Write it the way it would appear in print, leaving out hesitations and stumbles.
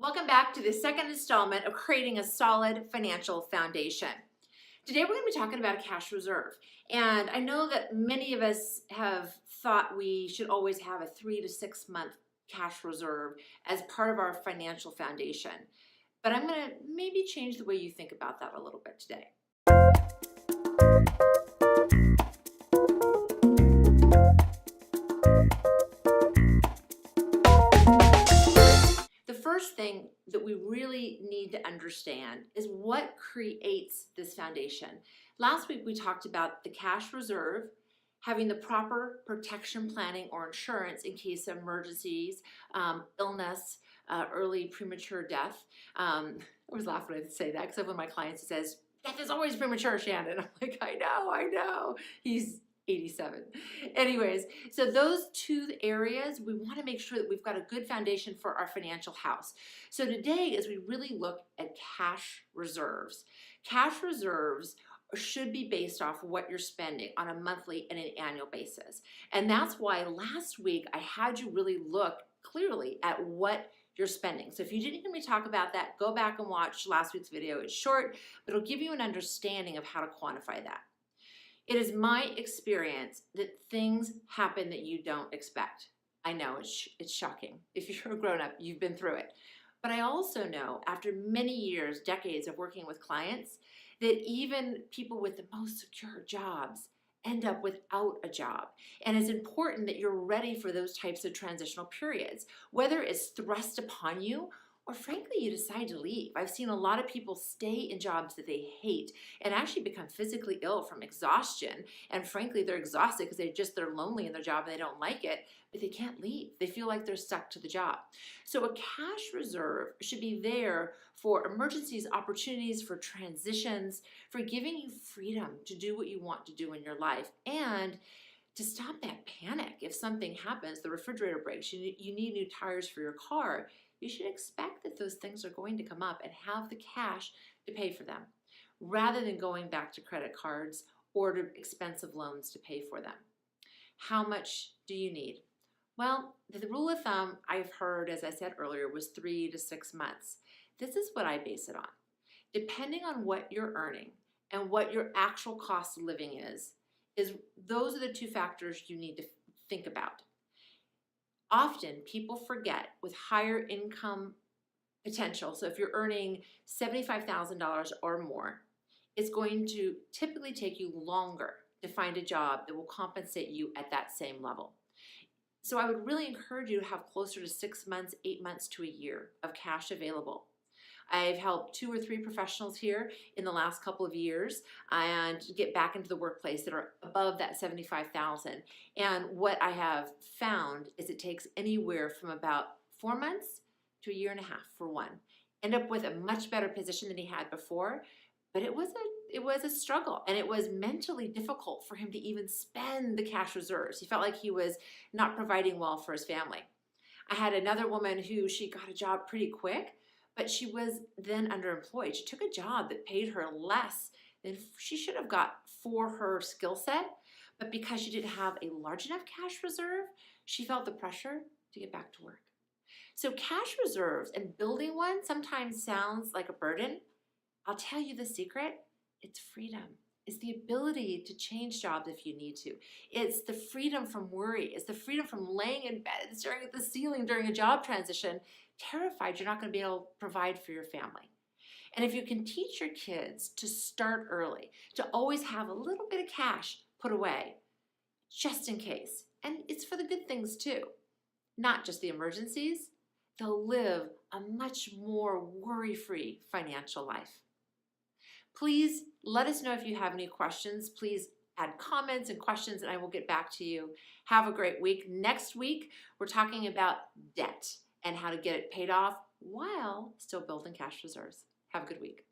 Welcome back to the second installment of creating a solid financial foundation. Today we're going to be talking about a cash reserve. And I know that many of us have thought we should always have a 3 to 6 month cash reserve as part of our financial foundation. But I'm going to maybe change the way you think about that a little bit today. The first thing that we really need to understand is what creates this foundation. Last week we talked about the cash reserve, having the proper protection planning or insurance in case of emergencies, illness, early premature death. I was laughing when I say that because one of my clients says, "Death is always premature, Shannon." I'm like, I know. He's 87. Anyways, so those two areas, we want to make sure that we've got a good foundation for our financial house. So today, as we really look at cash reserves should be based off what you're spending on a monthly and an annual basis. And that's why last week I had you really look clearly at what you're spending. So if you didn't hear me talk about that, go back and watch last week's video. It's short, but it'll give you an understanding of how to quantify that. It is my experience that things happen that you don't expect. I know it's shocking. If you're a grown-up, you've been through it. But I also know after many years, decades of working with clients, that even people with the most secure jobs end up without a job. And it's important that you're ready for those types of transitional periods, whether it's thrust upon you or frankly, you decide to leave. I've seen a lot of people stay in jobs that they hate and actually become physically ill from exhaustion. And frankly, they're exhausted because they're lonely in their job and they don't like it, but they can't leave. They feel like they're stuck to the job. So a cash reserve should be there for emergencies, opportunities, for transitions, for giving you freedom to do what you want to do in your life and to stop that panic. If something happens, the refrigerator breaks, you need new tires for your car, you should expect that those things are going to come up and have the cash to pay for them, rather than going back to credit cards or to expensive loans to pay for them. How much do you need? Well, the rule of thumb I've heard, as I said earlier, was 3 to 6 months. This is what I base it on. Depending on what you're earning and what your actual cost of living is those are the two factors you need to think about. Often people forget with higher income potential, so if you're earning $75,000 or more, it's going to typically take you longer to find a job that will compensate you at that same level. So I would really encourage you to have closer to 6 months, 8 months to a year of cash available. I've helped 2 or 3 professionals here in the last couple of years and get back into the workplace that are above that $75,000. And what I have found is it takes anywhere from about 4 months to a year and a half for one. End up with a much better position than he had before, but it was a struggle, and it was mentally difficult for him to even spend the cash reserves. He felt like he was not providing well for his family. I had another woman who she got a job pretty quick, but she was then underemployed. She took a job that paid her less than she should have got for her skill set, but because she didn't have a large enough cash reserve, she felt the pressure to get back to work. So cash reserves and building one sometimes sounds like a burden. I'll tell you the secret, it's freedom. It's the ability to change jobs if you need to. It's the freedom from worry. It's the freedom from laying in bed and staring at the ceiling during a job transition, terrified you're not going to be able to provide for your family. And if you can teach your kids to start early, to always have a little bit of cash put away, just in case, and it's for the good things too, not just the emergencies, they'll live a much more worry-free financial life. Please let us know if you have any questions. Please add comments and questions and I will get back to you. Have a great week. Next week, we're talking about debt and how to get it paid off while still building cash reserves. Have a good week.